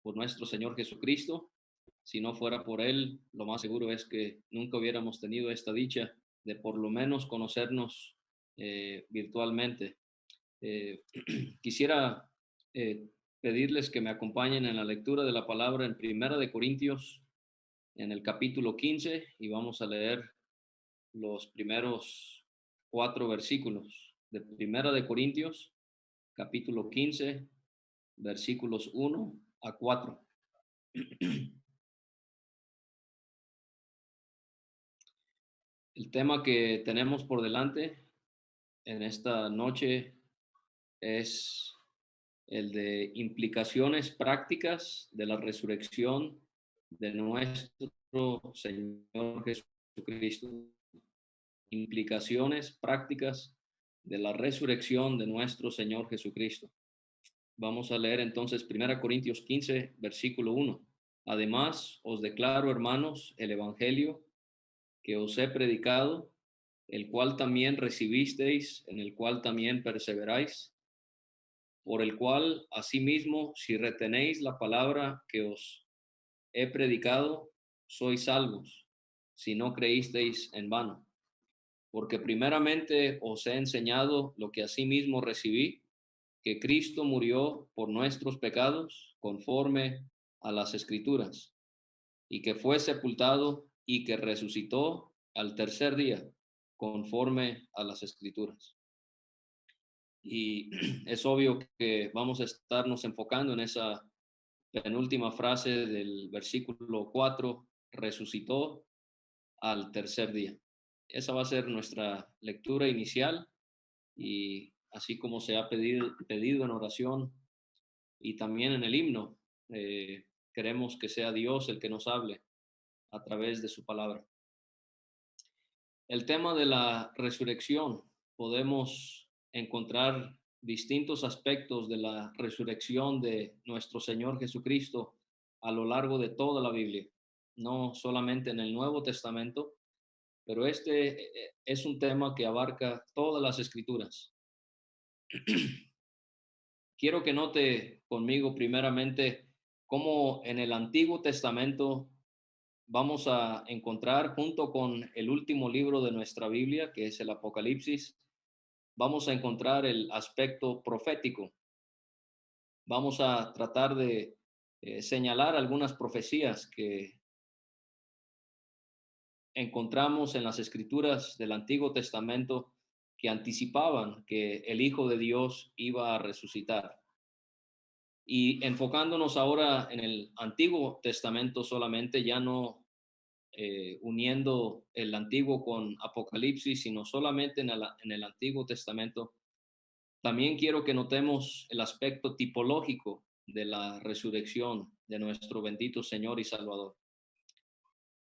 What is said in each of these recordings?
por nuestro Señor Jesucristo. Si no fuera por Él, lo más seguro es que nunca hubiéramos tenido esta dicha de por lo menos conocernos virtualmente. Quisiera pedirles que me acompañen en la lectura de la palabra en Primera de Corintios, en el capítulo 15, y vamos a leer los primeros 4 versículos de Primera de Corintios, capítulo 15, versículos 1 a 4. El tema que tenemos por delante en esta noche es el de implicaciones prácticas de la resurrección de nuestro Señor Jesucristo. Implicaciones prácticas de la resurrección de nuestro Señor Jesucristo. Vamos a leer entonces 1 Corintios 15, versículo 1. Además, os declaro, hermanos, el evangelio que os he predicado, el cual también recibisteis, en el cual también perseveráis, por el cual, asimismo, si retenéis la palabra que os he predicado, sois salvos, si no creísteis en vano. Porque primeramente os he enseñado lo que asimismo recibí, que Cristo murió por nuestros pecados, conforme a las Escrituras, y que fue sepultado y que resucitó al tercer día, conforme a las Escrituras. Y es obvio que vamos a estarnos enfocando en esa penúltima frase del versículo 4, resucitó al tercer día. Esa va a ser nuestra lectura inicial, y así como se ha pedido en oración y también en el himno, queremos que sea Dios el que nos hable a través de su palabra. El tema de la resurrección, podemos encontrar distintos aspectos de la resurrección de nuestro Señor Jesucristo a lo largo de toda la Biblia, no solamente en el Nuevo Testamento, pero este es un tema que abarca todas las Escrituras. Quiero que note conmigo primeramente cómo en el Antiguo Testamento vamos a encontrar, junto con el último libro de nuestra Biblia, que es el Apocalipsis, vamos a encontrar el aspecto profético. Vamos a tratar de señalar algunas profecías que encontramos en las Escrituras del Antiguo Testamento que anticipaban que el Hijo de Dios iba a resucitar. Y enfocándonos ahora en el Antiguo Testamento solamente, ya no uniendo el Antiguo con Apocalipsis, sino solamente en el Antiguo Testamento, también quiero que notemos el aspecto tipológico de la resurrección de nuestro bendito Señor y Salvador.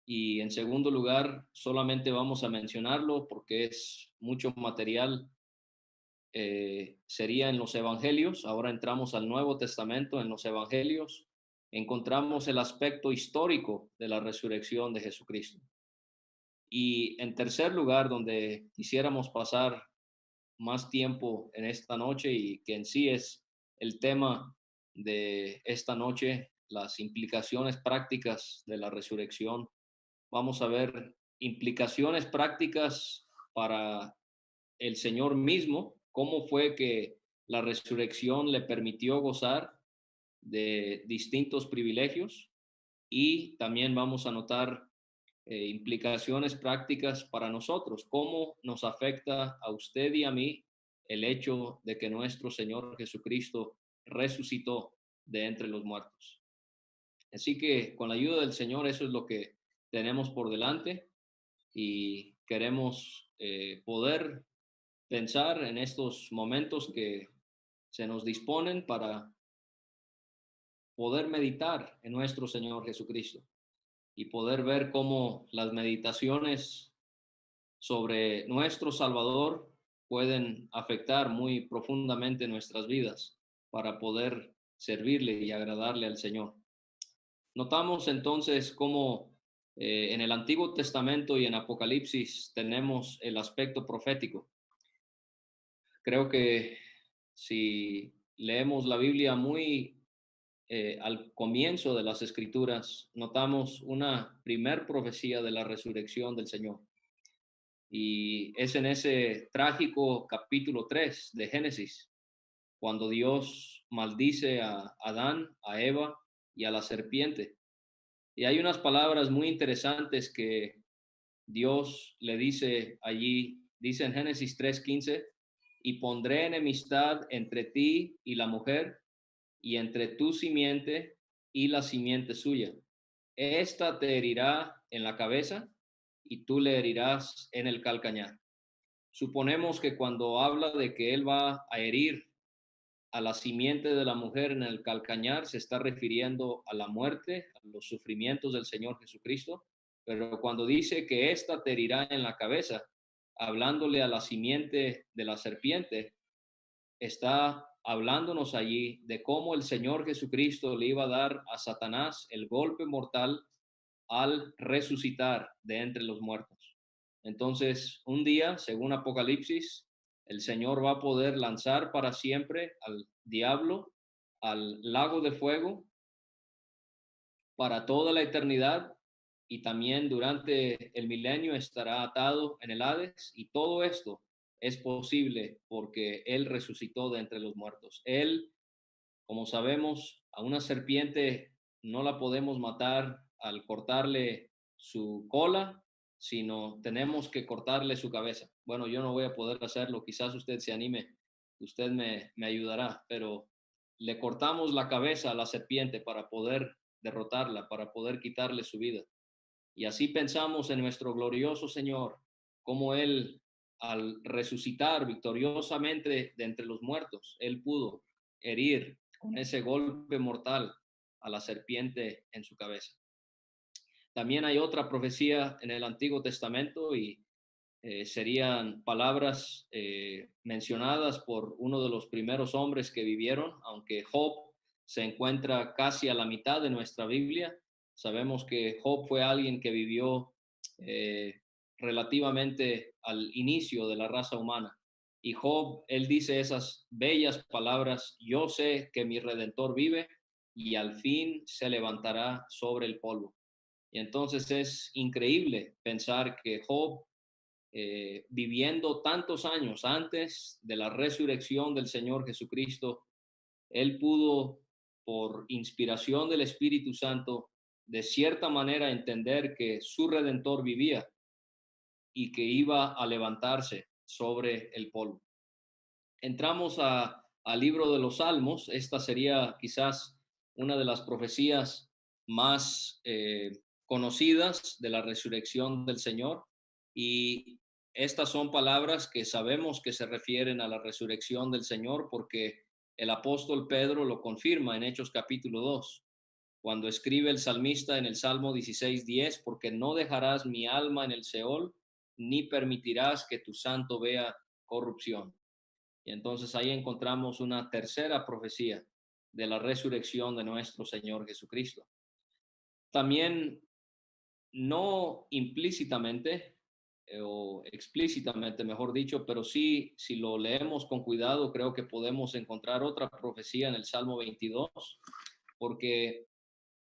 Y en segundo lugar, solamente vamos a mencionarlo porque es mucho material, sería en los Evangelios. Ahora entramos al Nuevo Testamento. En los Evangelios encontramos el aspecto histórico de la resurrección de Jesucristo. Y en tercer lugar, donde quisiéramos pasar más tiempo en esta noche, y que en sí es el tema de esta noche, las implicaciones prácticas de la resurrección. Vamos a ver implicaciones prácticas para el Señor mismo, cómo fue que la resurrección le permitió gozar de distintos privilegios, y también vamos a notar implicaciones prácticas para nosotros, cómo nos afecta a usted y a mí el hecho de que nuestro Señor Jesucristo resucitó de entre los muertos. Así que con la ayuda del Señor, eso es lo que tenemos por delante, y queremos poder pensar en estos momentos que se nos disponen para poder meditar en nuestro Señor Jesucristo y poder ver cómo las meditaciones sobre nuestro Salvador pueden afectar muy profundamente nuestras vidas para poder servirle y agradarle al Señor. Notamos entonces cómo en el Antiguo Testamento y en Apocalipsis tenemos el aspecto profético. Creo que si leemos la Biblia muy al comienzo de las Escrituras, notamos una primer profecía de la resurrección del Señor. Y es en ese trágico capítulo 3 de Génesis, cuando Dios maldice a Adán, a Eva y a la serpiente. Y hay unas palabras muy interesantes que Dios le dice allí, dice en Génesis 3:15, y pondré enemistad entre ti y la mujer, y entre tu simiente y la simiente suya. Esta te herirá en la cabeza y tú le herirás en el calcañar. Suponemos que cuando habla de que él va a herir a la simiente de la mujer en el calcañar, se está refiriendo a la muerte, a los sufrimientos del Señor Jesucristo, pero cuando dice que ésta te herirá en la cabeza, hablándole a la simiente de la serpiente, está hablándonos allí de cómo el Señor Jesucristo le iba a dar a Satanás el golpe mortal al resucitar de entre los muertos. Entonces, un día, según Apocalipsis, el Señor va a poder lanzar para siempre al diablo al lago de fuego para toda la eternidad, y también durante el milenio estará atado en el Hades, y todo esto es posible porque Él resucitó de entre los muertos. Él, como sabemos, a una serpiente no la podemos matar al cortarle su cola, sino tenemos que cortarle su cabeza. Bueno, yo no voy a poder hacerlo, quizás usted se anime, usted me ayudará, pero le cortamos la cabeza a la serpiente para poder derrotarla, para poder quitarle su vida. Y así pensamos en nuestro glorioso Señor, como Él, al resucitar victoriosamente de entre los muertos, Él pudo herir con ese golpe mortal a la serpiente en su cabeza. También hay otra profecía en el Antiguo Testamento, y serían palabras mencionadas por uno de los primeros hombres que vivieron, aunque Job se encuentra casi a la mitad de nuestra Biblia. Sabemos que Job fue alguien que vivió eh, relativamente al inicio de la raza humana. Y Job, él dice esas bellas palabras: yo sé que mi Redentor vive y al fin se levantará sobre el polvo. Y entonces es increíble pensar que Job, viviendo tantos años antes de la resurrección del Señor Jesucristo, él pudo, por inspiración del Espíritu Santo, de cierta manera entender que su Redentor vivía y que iba a levantarse sobre el polvo. Entramos al libro de los Salmos. Esta sería quizás una de las profecías más conocidas de la resurrección del Señor, y estas son palabras que sabemos que se refieren a la resurrección del Señor porque el apóstol Pedro lo confirma en Hechos capítulo 2, cuando escribe el salmista en el Salmo 16:10: porque no dejarás mi alma en el Seol, ni permitirás que tu santo vea corrupción. Y entonces ahí encontramos una tercera profecía de la resurrección de nuestro Señor Jesucristo. También, no implícitamente, o explícitamente, mejor dicho, pero sí, si lo leemos con cuidado, creo que podemos encontrar otra profecía en el Salmo 22, porque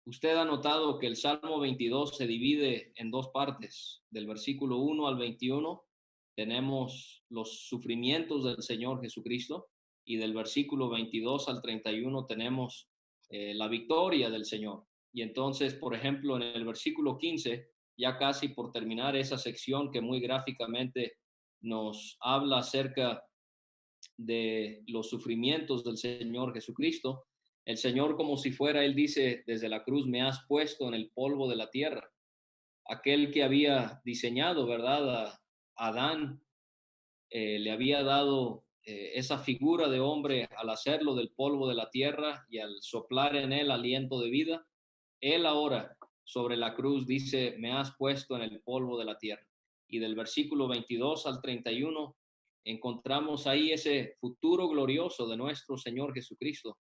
usted ha notado que el Salmo 22 se divide en dos partes. Del versículo 1 al 21 tenemos los sufrimientos del Señor Jesucristo, y del versículo 22 al 31 tenemos la victoria del Señor. Y entonces, por ejemplo, en el versículo 15, ya casi por terminar esa sección que muy gráficamente nos habla acerca de los sufrimientos del Señor Jesucristo, el Señor, como si fuera, Él dice desde la cruz: me has puesto en el polvo de la tierra. Aquel que había diseñado, ¿verdad?, a Adán, le había dado esa figura de hombre al hacerlo del polvo de la tierra y al soplar en él aliento de vida. Él ahora sobre la cruz dice: me has puesto en el polvo de la tierra. Y del versículo 22 al 31 encontramos ahí ese futuro glorioso de nuestro Señor Jesucristo,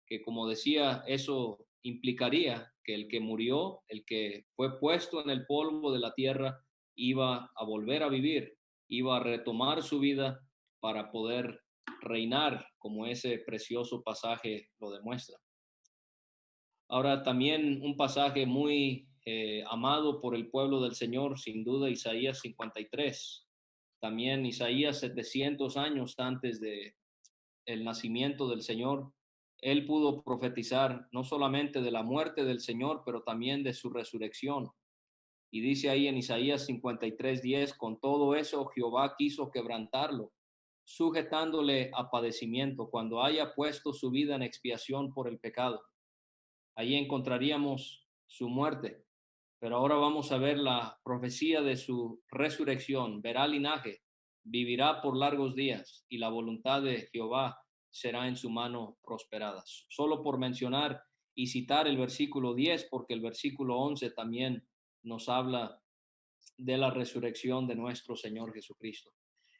que, como decía, eso implicaría que el que murió, el que fue puesto en el polvo de la tierra, iba a volver a vivir, iba a retomar su vida para poder reinar, como ese precioso pasaje lo demuestra. Ahora también un pasaje muy amado por el pueblo del Señor, sin duda, Isaías 53. También Isaías 700 años antes de el nacimiento del Señor, él pudo profetizar no solamente de la muerte del Señor, pero también de su resurrección. Y dice ahí en Isaías 53:10, con todo eso Jehová quiso quebrantarlo, sujetándole a padecimiento, cuando haya puesto su vida en expiación por el pecado. Ahí encontraríamos su muerte. Pero ahora vamos a ver la profecía de su resurrección. Verá linaje, vivirá por largos días, y la voluntad de Jehová será en su mano prosperada. Solo por mencionar y citar el versículo 10, porque el versículo 11 también nos habla de la resurrección de nuestro Señor Jesucristo.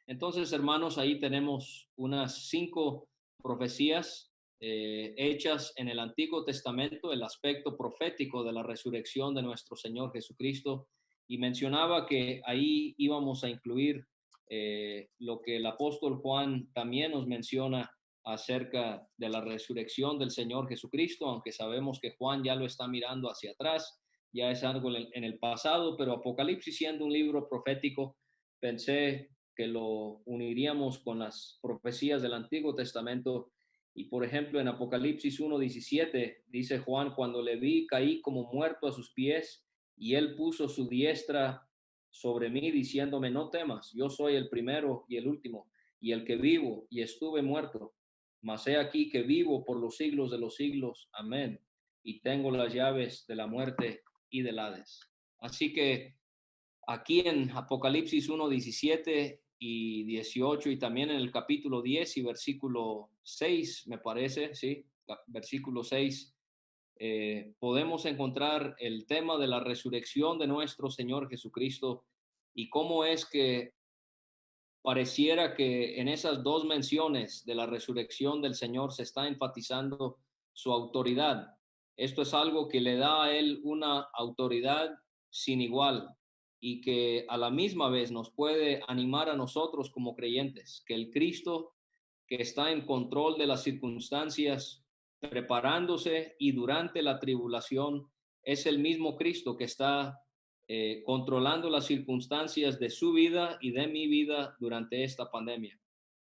Entonces, hermanos, ahí tenemos unas 5 profecías hechas en el Antiguo Testamento, el aspecto profético de la resurrección de nuestro Señor Jesucristo, y mencionaba que ahí íbamos a incluir lo que el apóstol Juan también nos menciona acerca de la resurrección del Señor Jesucristo, aunque sabemos que Juan ya lo está mirando hacia atrás, ya es algo en el pasado, pero Apocalipsis, siendo un libro profético, pensé que lo uniríamos con las profecías del Antiguo Testamento. Y por ejemplo, en Apocalipsis 1:17 dice Juan, cuando le vi, caí como muerto a sus pies, y él puso su diestra sobre mí, diciéndome, no temas, yo soy el primero y el último, y el que vivo, y estuve muerto, mas he aquí que vivo por los siglos de los siglos. Amén. Y tengo las llaves de la muerte y del Hades. Así que aquí en Apocalipsis 1:17 y 18, y también en el capítulo 10 y versículo 6, me parece, sí, versículo 6, podemos encontrar el tema de la resurrección de nuestro Señor Jesucristo, y cómo es que pareciera que en esas dos menciones de la resurrección del Señor se está enfatizando su autoridad. Esto es algo que le da a él una autoridad sin igual, y que a la misma vez nos puede animar a nosotros como creyentes, que el Cristo que está en control de las circunstancias, preparándose y durante la tribulación, es el mismo Cristo que está controlando las circunstancias de su vida y de mi vida durante esta pandemia.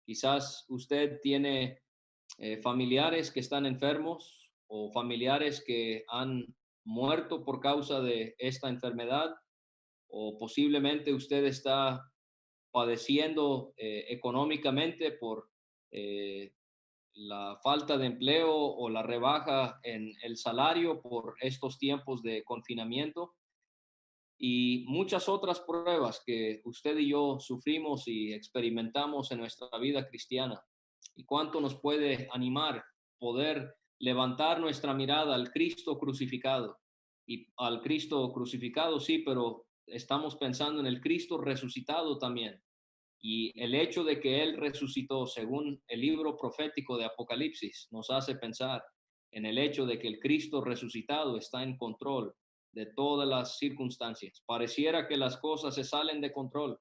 Quizás usted tiene familiares que están enfermos, o familiares que han muerto por causa de esta enfermedad, o posiblemente usted está padeciendo económicamente por eh, la falta de empleo o la rebaja en el salario por estos tiempos de confinamiento, y muchas otras pruebas que usted y yo sufrimos y experimentamos en nuestra vida cristiana. Y cuánto nos puede animar poder levantar nuestra mirada al Cristo crucificado. Y al Cristo crucificado, sí, pero estamos pensando en el Cristo resucitado también. Y el hecho de que Él resucitó, según el libro profético de Apocalipsis, nos hace pensar en el hecho de que el Cristo resucitado está en control de todas las circunstancias. Pareciera que las cosas se salen de control,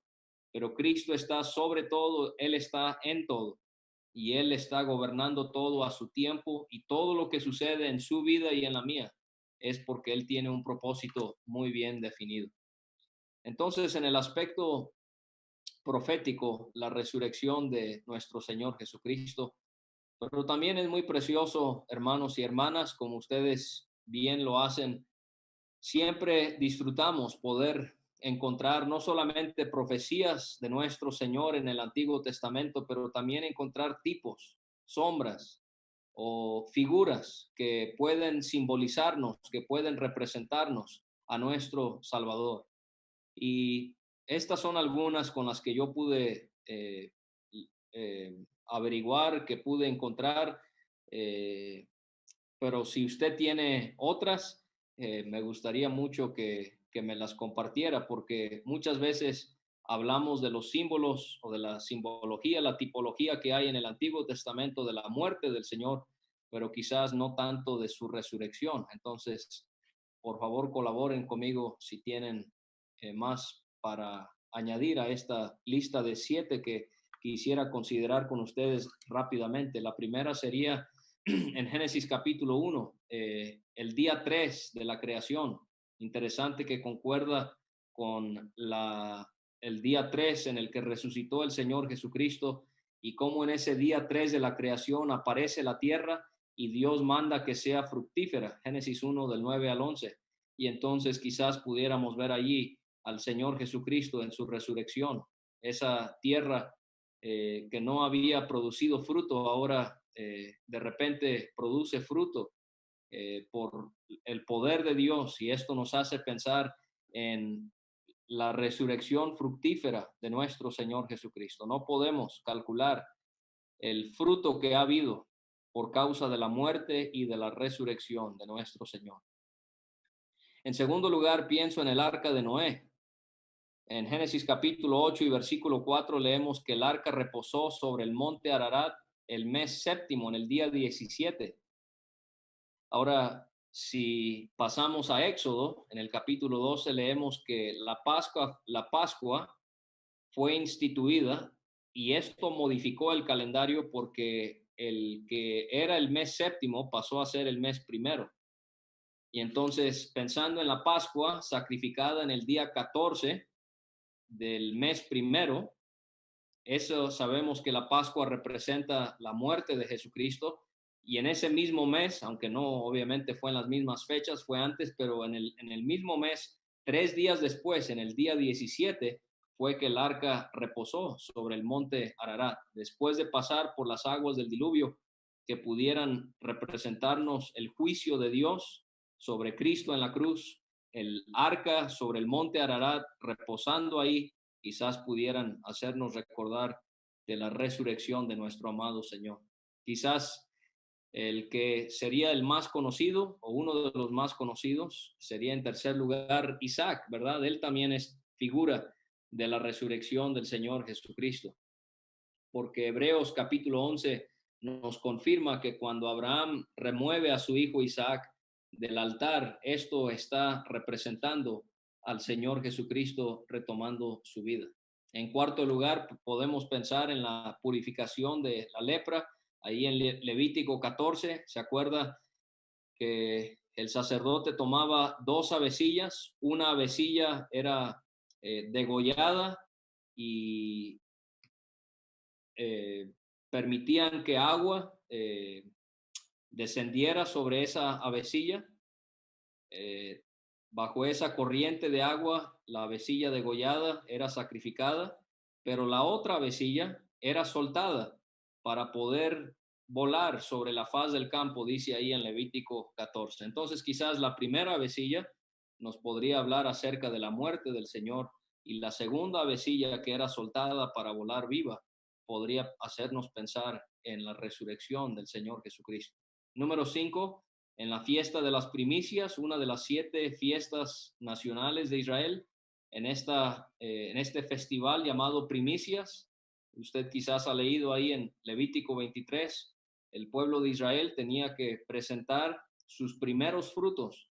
pero Cristo está sobre todo, Él está en todo, y Él está gobernando todo a su tiempo, y todo lo que sucede en su vida y en la mía es porque Él tiene un propósito muy bien definido. Entonces, en el aspecto profético, la resurrección de nuestro Señor Jesucristo, pero también es muy precioso, hermanos y hermanas, como ustedes bien lo hacen. Siempre disfrutamos poder encontrar no solamente profecías de nuestro Señor en el Antiguo Testamento, pero también encontrar tipos, sombras o figuras que pueden simbolizarnos, que pueden representarnos a nuestro Salvador. Y estas son algunas con las que yo pude averiguar, que pude encontrar, eh, pero si usted tiene otras, me gustaría mucho que me las compartiera, porque muchas veces hablamos de los símbolos o de la simbología, la tipología que hay en el Antiguo Testamento de la muerte del Señor, pero quizás no tanto de su resurrección. Entonces, por favor, colaboren conmigo si tienen más para añadir a esta lista de 7 que quisiera considerar con ustedes rápidamente. La primera sería en Génesis capítulo 1, el día 3 de la creación. Interesante que concuerda con el día 3 en el que resucitó el Señor Jesucristo y cómo en ese día 3 de la creación aparece la tierra y Dios manda que sea fructífera. Génesis 1 del 9 al 11. Y entonces quizás pudiéramos ver allí al Señor Jesucristo en su resurrección. Esa tierra que no había producido fruto, ahora de repente produce fruto por el poder de Dios, y esto nos hace pensar en la resurrección fructífera de nuestro Señor Jesucristo. No podemos calcular el fruto que ha habido por causa de la muerte y de la resurrección de nuestro Señor. En segundo lugar, pienso en el arca de Noé. En Génesis capítulo 8 y versículo 4 leemos que el arca reposó sobre el monte Ararat el mes séptimo, en el día 17. Ahora, si pasamos a Éxodo, en el capítulo 12 leemos que la Pascua fue instituida, y esto modificó el calendario porque el que era el mes séptimo pasó a ser el mes primero. Y entonces, pensando en la Pascua sacrificada en el día 14 del mes primero, eso sabemos que la Pascua representa la muerte de Jesucristo, y en ese mismo mes, aunque no obviamente fue en las mismas fechas, fue antes, pero en el mismo mes, 3 días después, en el día 17, fue que el arca reposó sobre el monte Ararat, después de pasar por las aguas del diluvio que pudieran representarnos el juicio de Dios sobre Cristo en la cruz. El arca sobre el monte Ararat reposando ahí quizás pudieran hacernos recordar de la resurrección de nuestro amado Señor. Quizás el que sería el más conocido, o uno de los más conocidos, sería en tercer lugar Isaac, ¿verdad? Él también es figura de la resurrección del Señor Jesucristo, porque Hebreos capítulo 11 nos confirma que cuando Abraham remueve a su hijo Isaac del altar, esto está representando al Señor Jesucristo retomando su vida. En cuarto lugar, podemos pensar en la purificación de la lepra. Ahí en Levítico 14, ¿se acuerda que el sacerdote tomaba 2 avecillas? Una avecilla era degollada y permitían que agua descendiera sobre esa avecilla. Bajo esa corriente de agua, la avecilla degollada era sacrificada, pero la otra avecilla era soltada para poder volar sobre la faz del campo, dice ahí en Levítico 14. Entonces, quizás la primera avecilla nos podría hablar acerca de la muerte del Señor, y la segunda avecilla, que era soltada para volar viva, podría hacernos pensar en la resurrección del Señor Jesucristo. Número 5, en la fiesta de las primicias, una de las 7 fiestas nacionales de Israel, en este festival llamado primicias. Usted quizás ha leído ahí en Levítico 23, el pueblo de Israel tenía que presentar sus primeros frutos,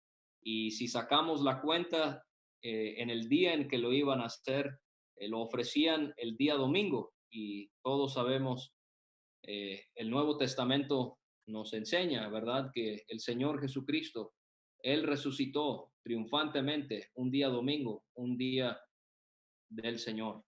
y si sacamos la cuenta, en el día en que lo iban a hacer, lo ofrecían el día domingo, y todos sabemos, el Nuevo Testamento nos enseña, ¿verdad?, que el Señor Jesucristo, Él resucitó triunfantemente un día domingo, un día del Señor.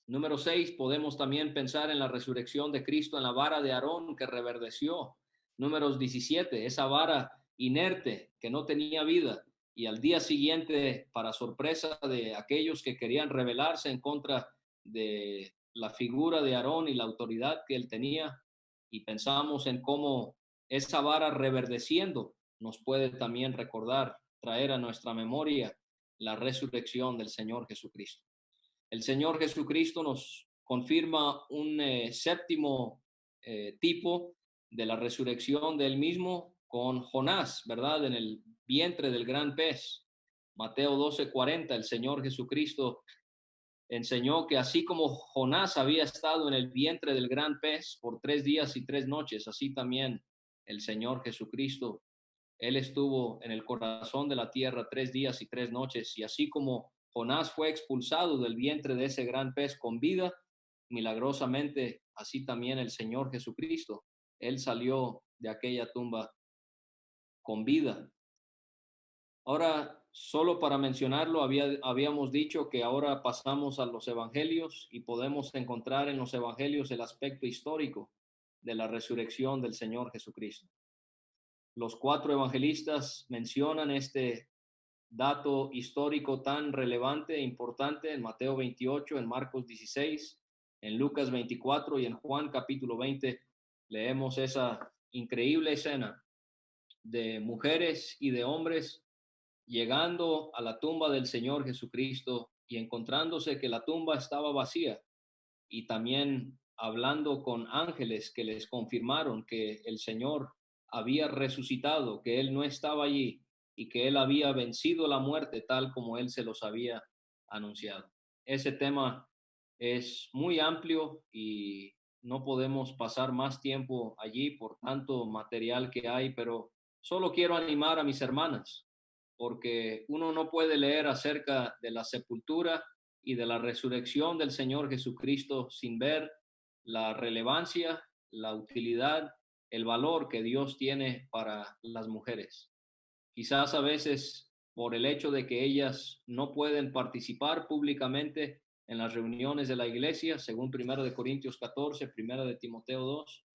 Número 6, podemos también pensar en la resurrección de Cristo en la vara de Aarón que reverdeció. Números 17, esa vara inerte que no tenía vida, y al día siguiente, para sorpresa de aquellos que querían rebelarse en contra de la figura de Aarón y la autoridad que él tenía, y pensamos en cómo esa vara reverdeciendo nos puede también recordar, traer a nuestra memoria la resurrección del Señor Jesucristo. El Señor Jesucristo nos confirma un séptimo tipo de la resurrección de él mismo con Jonás, ¿verdad? En el vientre del gran pez. Mateo 12:40, el Señor Jesucristo enseñó que así como Jonás había estado en el vientre del gran pez por 3 días y 3 noches, así también el Señor Jesucristo, Él estuvo en el corazón de la tierra 3 días y 3 noches, y así como Jonás fue expulsado del vientre de ese gran pez con vida, milagrosamente, así también el Señor Jesucristo, Él salió de aquella tumba con vida. Ahora, solo para mencionarlo, habíamos dicho que ahora pasamos a los evangelios y podemos encontrar en los evangelios el aspecto histórico de la resurrección del Señor Jesucristo. Los 4 evangelistas mencionan este dato histórico tan relevante e importante en Mateo 28, en Marcos 16, en Lucas 24 y en Juan capítulo 20. Leemos esa increíble escena de mujeres y de hombres llegando a la tumba del Señor Jesucristo y encontrándose que la tumba estaba vacía, y también hablando con ángeles que les confirmaron que el Señor había resucitado, que Él no estaba allí y que Él había vencido la muerte tal como Él se los había anunciado. Ese tema es muy amplio y no podemos pasar más tiempo allí por tanto material que hay, pero solo quiero animar a mis hermanas, porque uno no puede leer acerca de la sepultura y de la resurrección del Señor Jesucristo sin ver la relevancia, la utilidad, el valor que Dios tiene para las mujeres. Quizás a veces por el hecho de que ellas no pueden participar públicamente en las reuniones de la iglesia, según 1 de Corintios 14, 1 de Timoteo 2,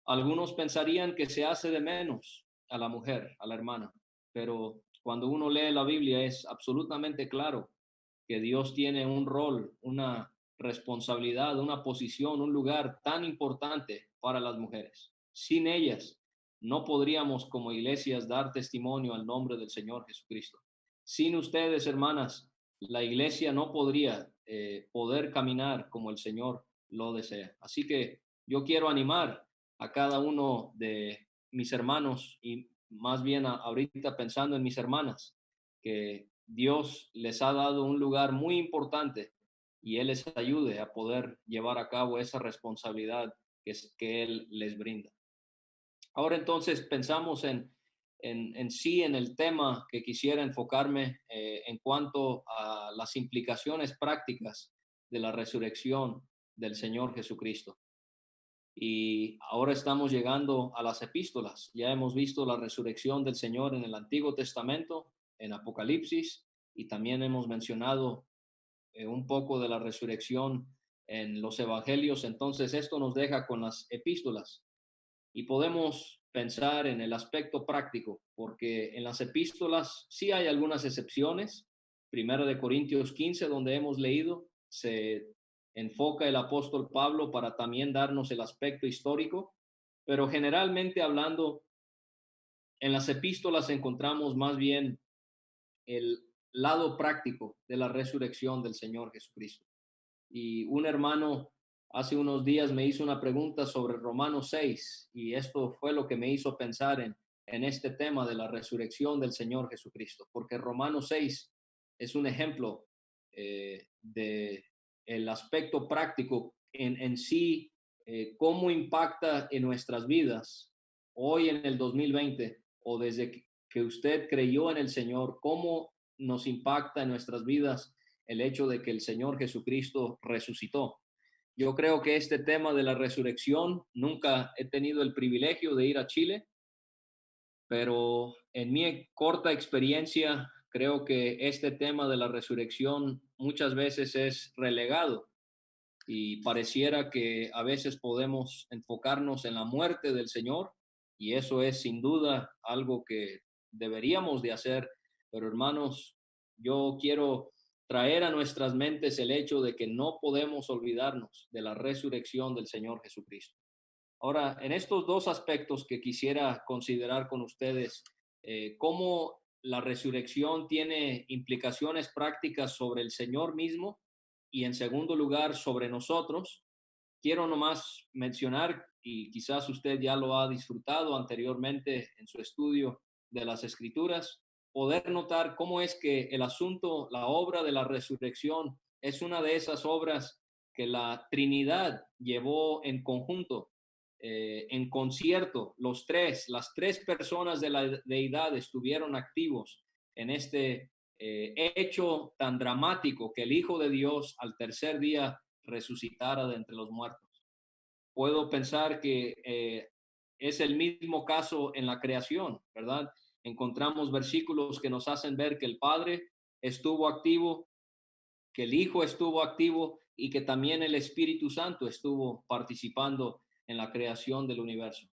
algunos pensarían que se hace de menos a la mujer, a la hermana, pero cuando uno lee la Biblia es absolutamente claro que Dios tiene un rol, una responsabilidad, una posición, un lugar tan importante para las mujeres. Sin ellas, no podríamos como iglesias dar testimonio al nombre del Señor Jesucristo. Sin ustedes, hermanas, la iglesia no podría poder caminar como el Señor lo desea. Así que yo quiero animar a cada uno de mis hermanos y más bien ahorita pensando en mis hermanas, que Dios les ha dado un lugar muy importante y Él les ayude a poder llevar a cabo esa responsabilidad que Él les brinda. Ahora entonces pensamos en sí, en el tema que quisiera enfocarme en cuanto a las implicaciones prácticas de la resurrección del Señor Jesucristo. Y ahora estamos llegando a las epístolas. Ya hemos visto la resurrección del Señor en el Antiguo Testamento, en Apocalipsis, y también hemos mencionado un poco de la resurrección en los evangelios. Entonces esto nos deja con las epístolas y podemos pensar en el aspecto práctico, porque en las epístolas sí hay algunas excepciones. 1 Corintios 15, donde hemos leído, se enfoca el apóstol Pablo para también darnos el aspecto histórico, pero generalmente hablando, en las epístolas encontramos más bien el lado práctico de la resurrección del Señor Jesucristo. Y un hermano hace unos días me hizo una pregunta sobre Romanos 6 y esto fue lo que me hizo pensar en este tema de la resurrección del Señor Jesucristo, porque Romanos 6 es un ejemplo de el aspecto práctico en sí, cómo impacta en nuestras vidas hoy en el 2020 o desde que usted creyó en el Señor, cómo nos impacta en nuestras vidas el hecho de que el Señor Jesucristo resucitó. Yo creo que este tema de la resurrección, nunca he tenido el privilegio de ir a Chile, pero en mi corta experiencia, creo que este tema de la resurrección muchas veces es relegado y pareciera que a veces podemos enfocarnos en la muerte del Señor y eso es sin duda algo que deberíamos de hacer, pero hermanos, yo quiero traer a nuestras mentes el hecho de que no podemos olvidarnos de la resurrección del Señor Jesucristo. Ahora, en estos dos aspectos que quisiera considerar con ustedes, cómo la resurrección tiene implicaciones prácticas sobre el Señor mismo y en segundo lugar sobre nosotros, quiero nomás mencionar, y quizás usted ya lo ha disfrutado anteriormente en su estudio de las Escrituras, poder notar cómo es que el asunto, la obra de la resurrección, es una de esas obras que la Trinidad llevó en conjunto, en concierto. Las tres personas de la deidad estuvieron activos en este hecho tan dramático que el Hijo de Dios al tercer día resucitara de entre los muertos. Puedo pensar que es el mismo caso en la creación, ¿verdad? Encontramos versículos que nos hacen ver que el Padre estuvo activo, que el Hijo estuvo activo y que también el Espíritu Santo estuvo participando en la creación del universo.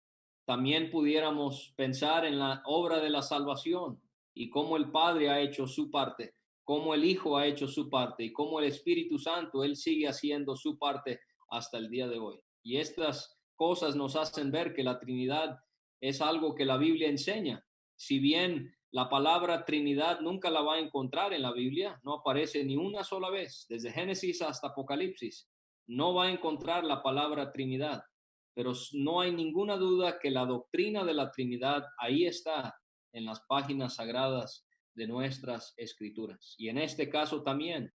También pudiéramos pensar en la obra de la salvación y cómo el Padre ha hecho su parte, cómo el Hijo ha hecho su parte y cómo el Espíritu Santo, él sigue haciendo su parte hasta el día de hoy. Y estas cosas nos hacen ver que la Trinidad es algo que la Biblia enseña. Si bien la palabra Trinidad nunca la va a encontrar en la Biblia, no aparece ni una sola vez, desde Génesis hasta Apocalipsis, no va a encontrar la palabra Trinidad, pero no hay ninguna duda que la doctrina de la Trinidad ahí está en las páginas sagradas de nuestras escrituras. Y en este caso también,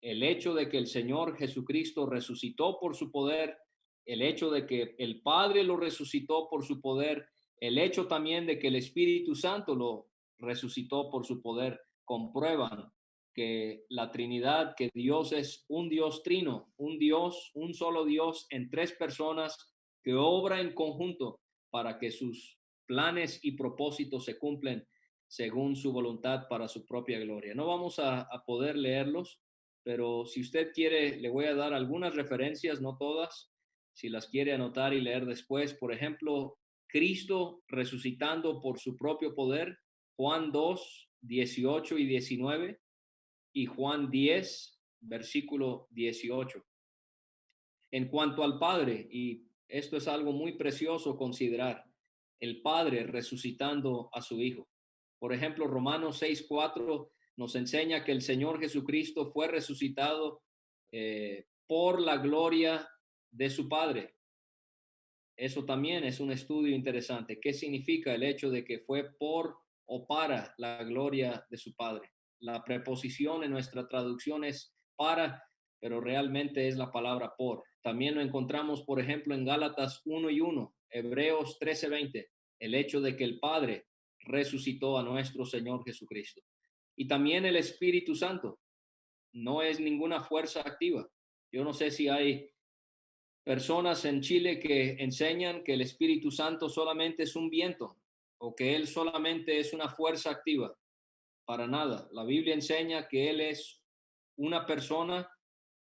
el hecho de que el Señor Jesucristo resucitó por su poder, el hecho de que el Padre lo resucitó por su poder, el hecho también de que el Espíritu Santo lo resucitó por su poder, comprueban que la Trinidad, que Dios es un Dios trino, un Dios, un solo Dios en tres personas que obra en conjunto para que sus planes y propósitos se cumplen según su voluntad para su propia gloria. No vamos a poder leerlos, pero si usted quiere, le voy a dar algunas referencias, no todas, si las quiere anotar y leer después. Por ejemplo, Cristo resucitando por su propio poder, Juan 2, 18 y 19, y Juan 10, versículo 18. En cuanto al Padre, y esto es algo muy precioso considerar, el Padre resucitando a su Hijo. Por ejemplo, Romanos 6:4 nos enseña que el Señor Jesucristo fue resucitado por la gloria de su Padre. Eso también es un estudio interesante. ¿Qué significa el hecho de que fue por o para la gloria de su Padre? La preposición en nuestra traducción es para, pero realmente es la palabra por. También lo encontramos, por ejemplo, en Gálatas 1:1, Hebreos 13:20, el hecho de que el Padre resucitó a nuestro Señor Jesucristo. Y también el Espíritu Santo no es ninguna fuerza activa. Yo no sé si hay personas en Chile que enseñan que el Espíritu Santo solamente es un viento o que él solamente es una fuerza activa. Para nada. La Biblia enseña que él es una persona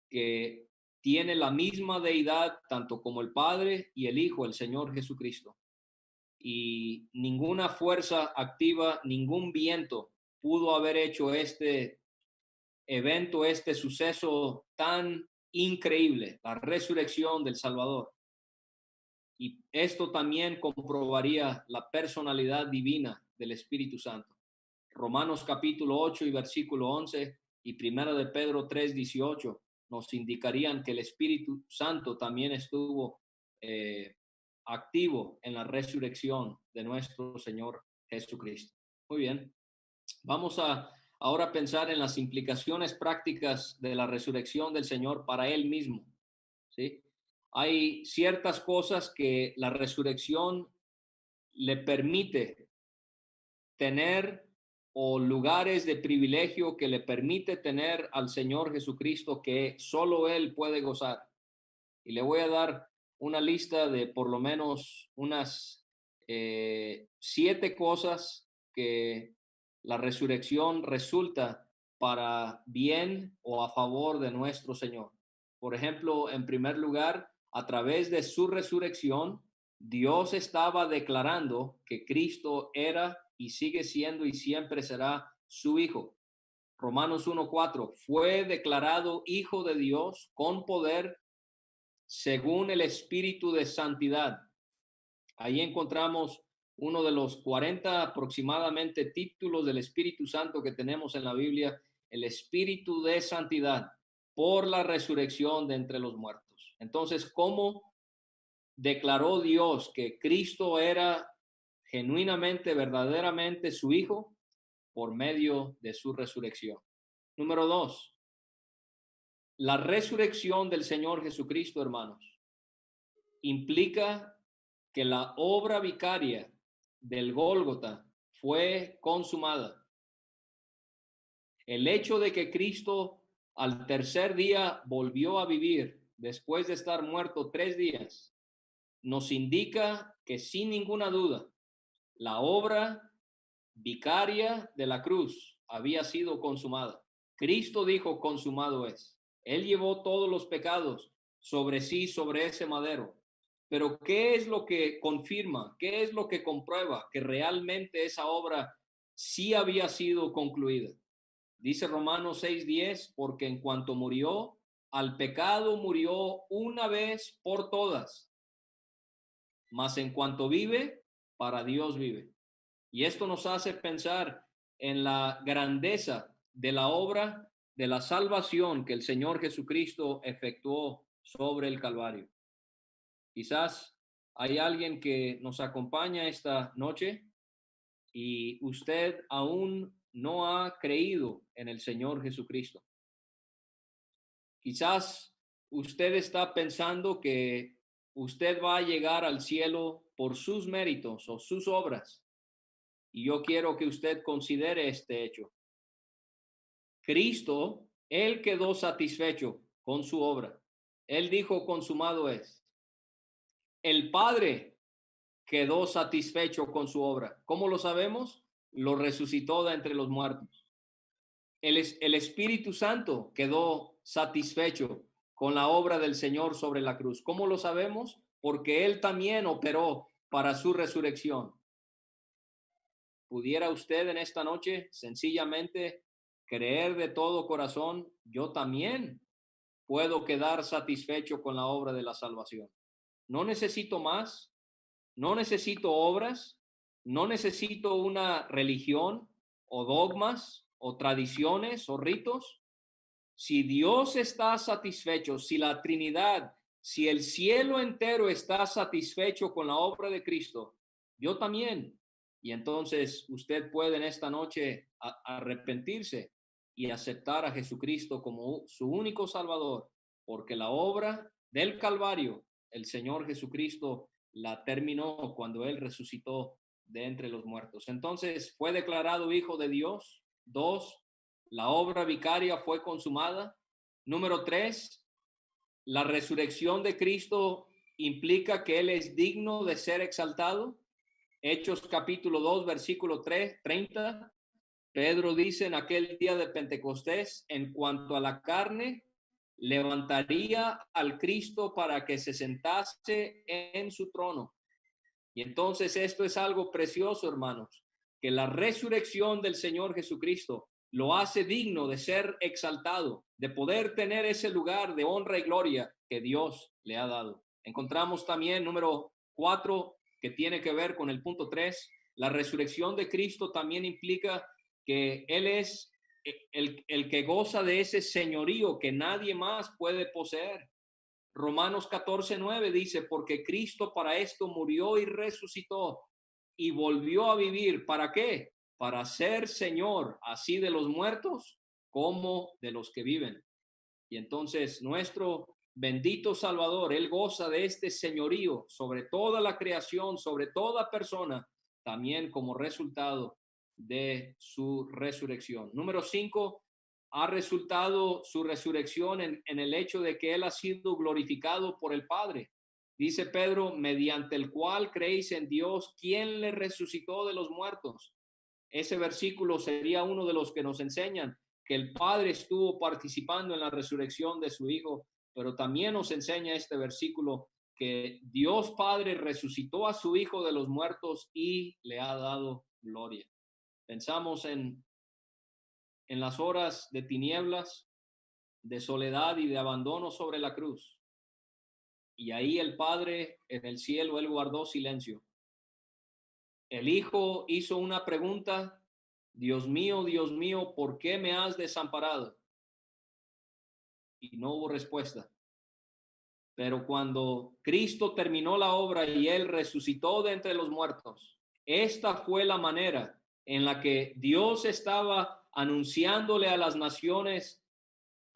que tiene la misma deidad tanto como el Padre y el Hijo, el Señor Jesucristo. Y ninguna fuerza activa, ningún viento pudo haber hecho este evento, este suceso tan increíble, la resurrección del Salvador. Y esto también comprobaría la personalidad divina del Espíritu Santo. Romanos capítulo 8 y versículo 11 y primera de Pedro 3:18 nos indicarían que el Espíritu Santo también estuvo activo en la resurrección de nuestro Señor Jesucristo. Muy bien, vamos a ahora pensar en las implicaciones prácticas de la resurrección del Señor para Él mismo, ¿sí? Hay ciertas cosas que la resurrección le permite tener o lugares de privilegio que le permite tener al Señor Jesucristo que solo Él puede gozar. Y le voy a dar una lista de por lo menos unas 7 cosas que la resurrección resulta para bien o a favor de nuestro Señor. Por ejemplo, en primer lugar, a través de su resurrección, Dios estaba declarando que Cristo era y sigue siendo y siempre será su Hijo. Romanos 1:4, fue declarado Hijo de Dios con poder según el Espíritu de Santidad. Ahí encontramos uno de los 40 aproximadamente títulos del Espíritu Santo que tenemos en la Biblia, el Espíritu de Santidad por la resurrección de entre los muertos. Entonces, ¿cómo declaró Dios que Cristo era genuinamente, verdaderamente su Hijo? Por medio de su resurrección. Número 2, la resurrección del Señor Jesucristo, hermanos, implica que la obra vicaria del Gólgota fue consumada. El hecho de que Cristo al tercer día volvió a vivir después de estar muerto 3 días nos indica que sin ninguna duda la obra vicaria de la cruz había sido consumada. Cristo dijo, consumado es. Él llevó todos los pecados sobre sí, sobre ese madero. Pero ¿qué es lo que confirma? ¿Qué es lo que comprueba que realmente esa obra sí había sido concluida? Dice Romanos 6:10, porque en cuanto murió, al pecado murió una vez por todas, mas en cuanto vive, para Dios vive. Y esto nos hace pensar en la grandeza de la obra de la salvación que el Señor Jesucristo efectuó sobre el Calvario. Quizás hay alguien que nos acompaña esta noche y usted aún no ha creído en el Señor Jesucristo. Quizás usted está pensando que usted va a llegar al cielo por sus méritos o sus obras. Y yo quiero que usted considere este hecho. Cristo, él quedó satisfecho con su obra. Él dijo, consumado es. El Padre quedó satisfecho con su obra. ¿Cómo lo sabemos? Lo resucitó de entre los muertos. El Espíritu Santo quedó satisfecho con la obra del Señor sobre la cruz. ¿Cómo lo sabemos? Porque Él también operó para su resurrección. ¿Pudiera usted en esta noche sencillamente creer de todo corazón, yo también puedo quedar satisfecho con la obra de la salvación? No necesito más, no necesito obras, no necesito una religión o dogmas o tradiciones o ritos. Si Dios está satisfecho, si la Trinidad, si el cielo entero está satisfecho con la obra de Cristo, yo también. Y entonces usted puede en esta noche arrepentirse y aceptar a Jesucristo como su único Salvador, porque la obra del Calvario, el Señor Jesucristo la terminó cuando Él resucitó de entre los muertos. Entonces fue declarado Hijo de Dios. 2, la obra vicaria fue consumada. Número 3, la resurrección de Cristo implica que Él es digno de ser exaltado. Hechos capítulo 2, versículo 30. Pedro dice en aquel día de Pentecostés, en cuanto a la carne, levantaría al Cristo para que se sentase en su trono. Y entonces esto es algo precioso, hermanos, que la resurrección del Señor Jesucristo lo hace digno de ser exaltado, de poder tener ese lugar de honra y gloria que Dios le ha dado. Encontramos también número 4, que tiene que ver con el punto 3. La resurrección de Cristo también implica que Él es el que goza de ese señorío que nadie más puede poseer. Romanos 14:9 dice, porque Cristo para esto murió y resucitó y volvió a vivir. ¿Para qué? Para ser Señor, así de los muertos como de los que viven. Y entonces nuestro bendito Salvador, Él goza de este señorío sobre toda la creación, sobre toda persona, también como resultado de su resurrección. Número 5, ha resultado su resurrección en el hecho de que Él ha sido glorificado por el Padre. Dice Pedro, mediante el cual creéis en Dios, quien le resucitó de los muertos. Ese versículo sería uno de los que nos enseñan que el Padre estuvo participando en la resurrección de su Hijo, pero también nos enseña este versículo que Dios Padre resucitó a su Hijo de los muertos y le ha dado gloria. Pensamos en las horas de tinieblas, de soledad y de abandono sobre la cruz. Y ahí el Padre en el cielo, Él guardó silencio. El Hijo hizo una pregunta, Dios mío, ¿por qué me has desamparado? Y no hubo respuesta. Pero cuando Cristo terminó la obra y Él resucitó de entre los muertos, esta fue la manera en la que Dios estaba anunciándole a las naciones,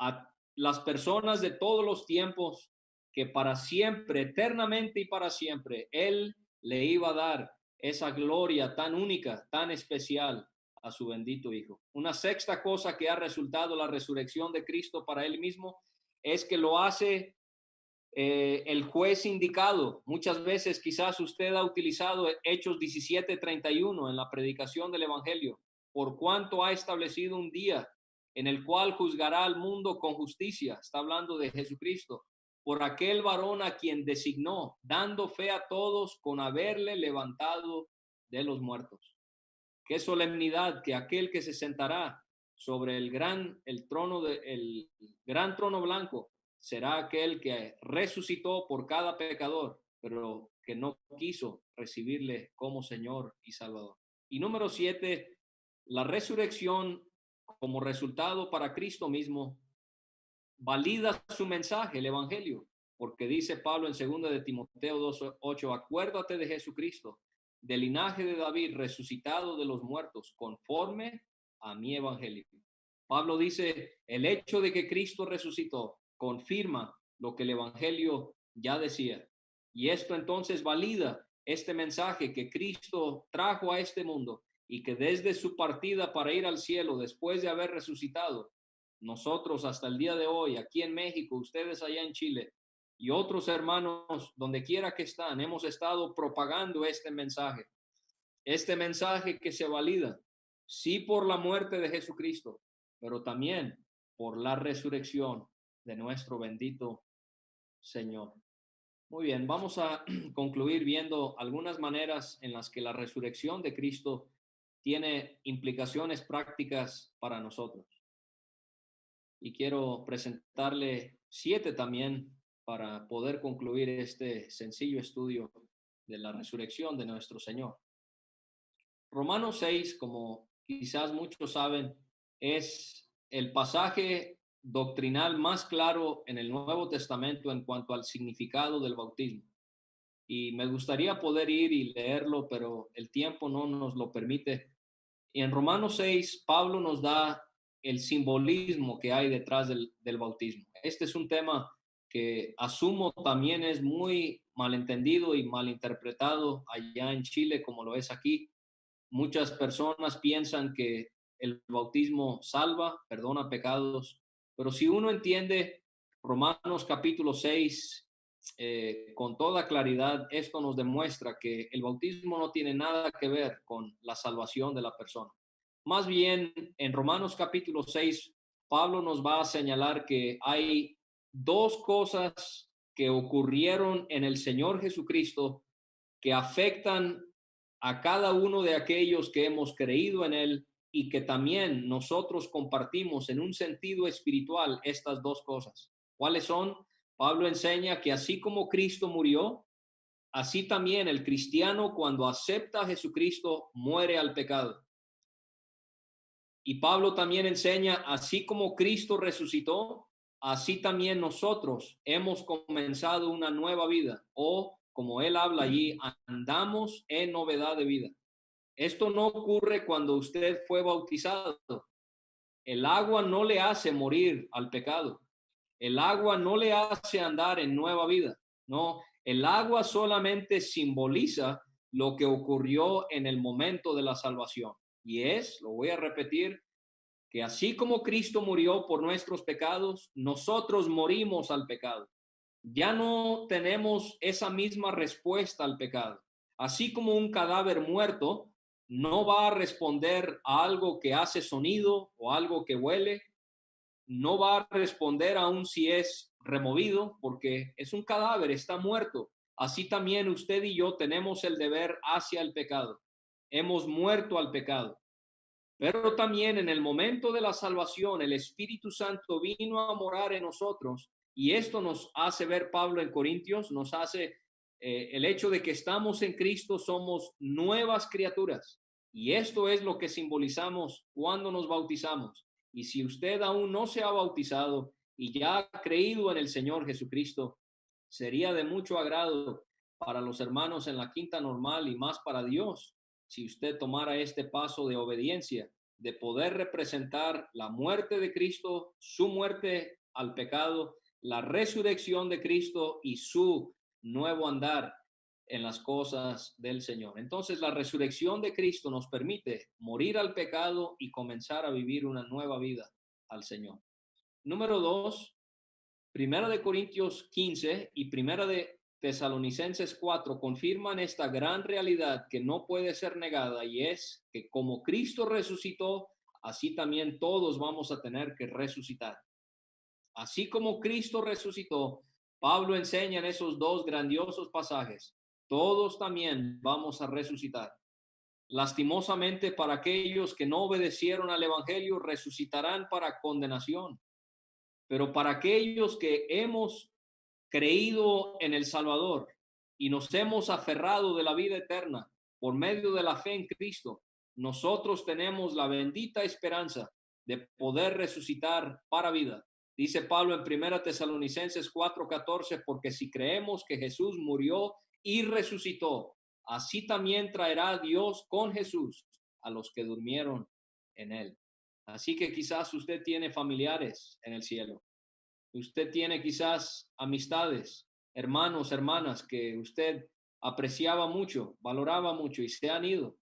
a las personas de todos los tiempos, que para siempre, eternamente y para siempre, Él le iba a dar esa gloria tan única, tan especial a su bendito Hijo. Una sexta cosa que ha resultado la resurrección de Cristo para Él mismo es que lo hace el juez indicado. Muchas veces quizás usted ha utilizado Hechos 17:31 en la predicación del Evangelio, por cuanto ha establecido un día en el cual juzgará al mundo con justicia. Está hablando de Jesucristo, por aquel varón a quien designó, dando fe a todos con haberle levantado de los muertos. Qué solemnidad que aquel que se sentará sobre el gran trono blanco será aquel que resucitó por cada pecador, pero que no quiso recibirle como Señor y Salvador. Y número 7, la resurrección como resultado para Cristo mismo valida su mensaje, el Evangelio, porque dice Pablo en 2 de Timoteo 2:8, acuérdate de Jesucristo, del linaje de David, resucitado de los muertos, conforme a mi Evangelio. Pablo dice, el hecho de que Cristo resucitó confirma lo que el Evangelio ya decía. Y esto entonces valida este mensaje que Cristo trajo a este mundo y que desde su partida para ir al cielo, después de haber resucitado, nosotros hasta el día de hoy, aquí en México, ustedes allá en Chile y otros hermanos donde quiera que están, hemos estado propagando este mensaje que se valida, sí por la muerte de Jesucristo, pero también por la resurrección de nuestro bendito Señor. Muy bien, vamos a concluir viendo algunas maneras en las que la resurrección de Cristo tiene implicaciones prácticas para nosotros. Y quiero presentarle 7 también para poder concluir este sencillo estudio de la resurrección de nuestro Señor. Romanos 6, como quizás muchos saben, es el pasaje doctrinal más claro en el Nuevo Testamento en cuanto al significado del bautismo. Y me gustaría poder ir y leerlo, pero el tiempo no nos lo permite. Y en Romanos 6, Pablo nos da el simbolismo que hay detrás del bautismo. Este es un tema que asumo también es muy malentendido y malinterpretado allá en Chile como lo es aquí. Muchas personas piensan que el bautismo salva, perdona pecados, pero si uno entiende Romanos capítulo 6 con toda claridad, esto nos demuestra que el bautismo no tiene nada que ver con la salvación de la persona. Más bien, en Romanos capítulo 6, Pablo nos va a señalar que hay dos cosas que ocurrieron en el Señor Jesucristo que afectan a cada uno de aquellos que hemos creído en Él y que también nosotros compartimos en un sentido espiritual estas dos cosas. ¿Cuáles son? Pablo enseña que así como Cristo murió, así también el cristiano cuando acepta a Jesucristo muere al pecado. Y Pablo también enseña, así como Cristo resucitó, así también nosotros hemos comenzado una nueva vida, o como él habla allí, andamos en novedad de vida. Esto no ocurre cuando usted fue bautizado. El agua no le hace morir al pecado. El agua no le hace andar en nueva vida. No, el agua solamente simboliza lo que ocurrió en el momento de la salvación. Y es, lo voy a repetir, que así como Cristo murió por nuestros pecados, nosotros morimos al pecado. Ya no tenemos esa misma respuesta al pecado. Así como un cadáver muerto no va a responder a algo que hace sonido o algo que huele, no va a responder aún si es removido, porque es un cadáver, está muerto. Así también usted y yo tenemos el deber hacia el pecado. Hemos muerto al pecado. Pero también en el momento de la salvación, el Espíritu Santo vino a morar en nosotros y esto nos hace ver Pablo en Corintios, nos hace el hecho de que estamos en Cristo, somos nuevas criaturas. Y esto es lo que simbolizamos cuando nos bautizamos. Y si usted aún no se ha bautizado y ya ha creído en el Señor Jesucristo, sería de mucho agrado para los hermanos en la Quinta Normal y más para Dios si usted tomara este paso de obediencia, de poder representar la muerte de Cristo, su muerte al pecado, la resurrección de Cristo y su nuevo andar en las cosas del Señor. Entonces, la resurrección de Cristo nos permite morir al pecado y comenzar a vivir una nueva vida al Señor. Número 2, Primera de Corintios 15 y Primera de Tesalonicenses 4 confirman esta gran realidad que no puede ser negada, y es que como Cristo resucitó, así también todos vamos a tener que resucitar. Así como Cristo resucitó, Pablo enseña en esos dos grandiosos pasajes, todos también vamos a resucitar. Lastimosamente, para aquellos que no obedecieron al Evangelio, resucitarán para condenación. Pero para aquellos que hemos creído en el Salvador y nos hemos aferrado de la vida eterna por medio de la fe en Cristo, nosotros tenemos la bendita esperanza de poder resucitar para vida. Dice Pablo en Primera Tesalonicenses 4:14, porque si creemos que Jesús murió y resucitó, así también traerá Dios con Jesús a los que durmieron en él. Así que quizás usted tiene familiares en el cielo. Usted tiene quizás amistades, hermanos, hermanas que usted apreciaba mucho, valoraba mucho y se han ido.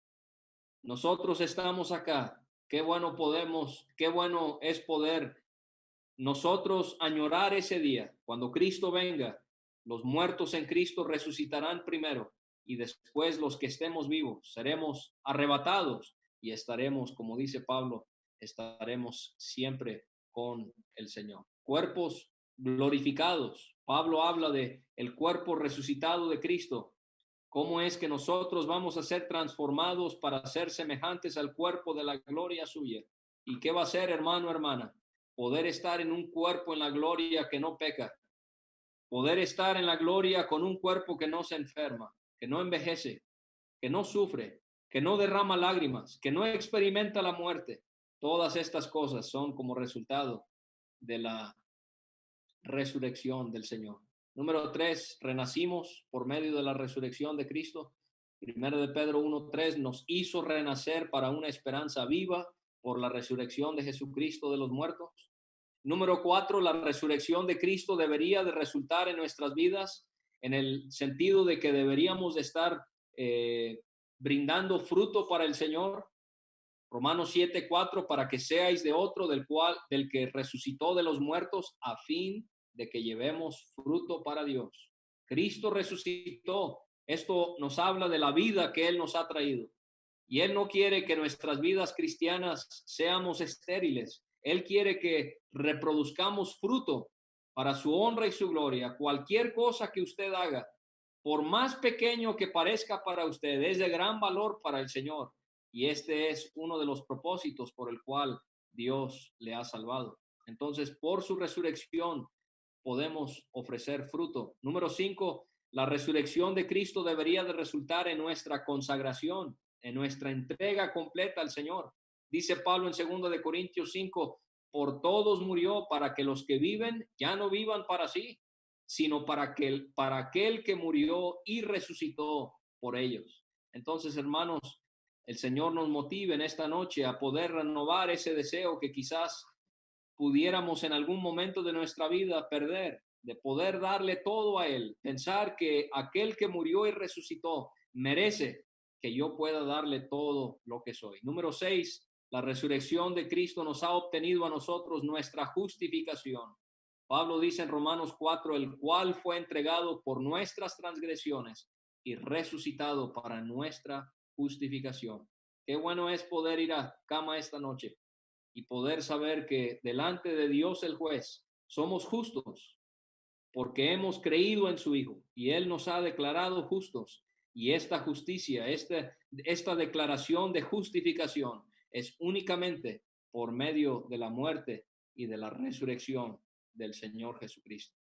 Nosotros estamos acá. Qué bueno es poder nosotros añorar ese día. Cuando Cristo venga, los muertos en Cristo resucitarán primero y después los que estemos vivos seremos arrebatados y estaremos, como dice Pablo, estaremos siempre con el Señor. Cuerpos glorificados. Pablo habla de el cuerpo resucitado de Cristo. ¿Cómo es que nosotros vamos a ser transformados para ser semejantes al cuerpo de la gloria suya? ¿Y qué va a ser, hermano, hermana? Poder estar en un cuerpo en la gloria que no peca, poder estar en la gloria con un cuerpo que no se enferma, que no envejece, que no sufre, que no derrama lágrimas, que no experimenta la muerte. Todas estas cosas son como resultado de la resurrección del Señor. Número 3, renacimos por medio de la resurrección de Cristo. Primero de Pedro 1:3 nos hizo renacer para una esperanza viva por la resurrección de Jesucristo de los muertos. Número 4, la resurrección de Cristo debería de resultar en nuestras vidas en el sentido de que deberíamos de estar brindando fruto para el Señor. Romanos 7:4, para que seáis de otro del que resucitó de los muertos, a fin de que llevemos fruto para Dios. Cristo resucitó. Esto nos habla de la vida que Él nos ha traído. Y Él no quiere que nuestras vidas cristianas seamos estériles. Él quiere que reproduzcamos fruto para su honra y su gloria. Cualquier cosa que usted haga, por más pequeño que parezca para usted, es de gran valor para el Señor. Y este es uno de los propósitos por el cual Dios le ha salvado. Entonces, por su resurrección podemos ofrecer fruto. Número 5, la resurrección de Cristo debería de resultar en nuestra consagración, en nuestra entrega completa al Señor. Dice Pablo en 2 de Corintios 5, por todos murió para que los que viven ya no vivan para sí, sino para aquel que murió y resucitó por ellos. Entonces, hermanos, el Señor nos motive en esta noche a poder renovar ese deseo que quizás pudiéramos en algún momento de nuestra vida perder, de poder darle todo a Él, pensar que aquel que murió y resucitó merece que yo pueda darle todo lo que soy. Número 6, la resurrección de Cristo nos ha obtenido a nosotros nuestra justificación. Pablo dice en Romanos 4, el cual fue entregado por nuestras transgresiones y resucitado para nuestra justificación. Qué bueno es poder ir a cama esta noche y poder saber que delante de Dios el juez somos justos porque hemos creído en su Hijo y Él nos ha declarado justos. Y esta justicia, esta declaración de justificación es únicamente por medio de la muerte y de la resurrección del Señor Jesucristo.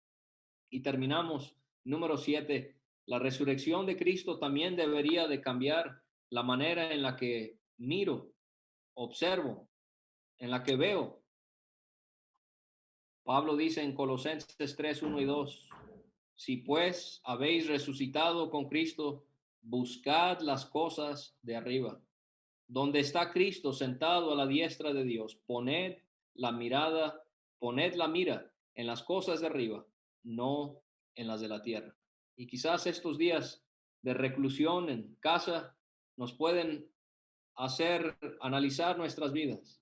Y terminamos, número 7, la resurrección de Cristo también debería de cambiar la manera en la que miro, observo, en la que veo. Pablo dice en Colosenses 3:1 y 2, si pues habéis resucitado con Cristo, buscad las cosas de arriba, donde está Cristo sentado a la diestra de Dios. Poned la mira en las cosas de arriba, no en las de la tierra. Y quizás estos días de reclusión en casa nos pueden hacer analizar nuestras vidas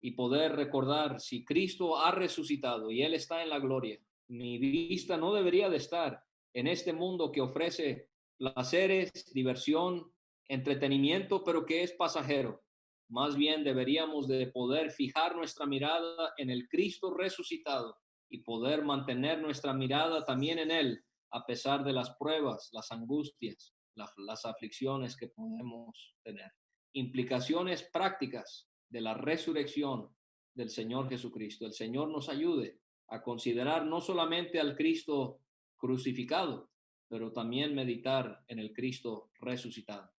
y poder recordar si Cristo ha resucitado y Él está en la gloria. Mi vista no debería de estar en este mundo que ofrece placeres, diversión, entretenimiento, pero que es pasajero. Más bien deberíamos de poder fijar nuestra mirada en el Cristo resucitado y poder mantener nuestra mirada también en Él, a pesar de las pruebas, las angustias, las aflicciones que podemos tener. Implicaciones prácticas de la resurrección del Señor Jesucristo. El Señor nos ayude a considerar no solamente al Cristo crucificado, pero también meditar en el Cristo resucitado.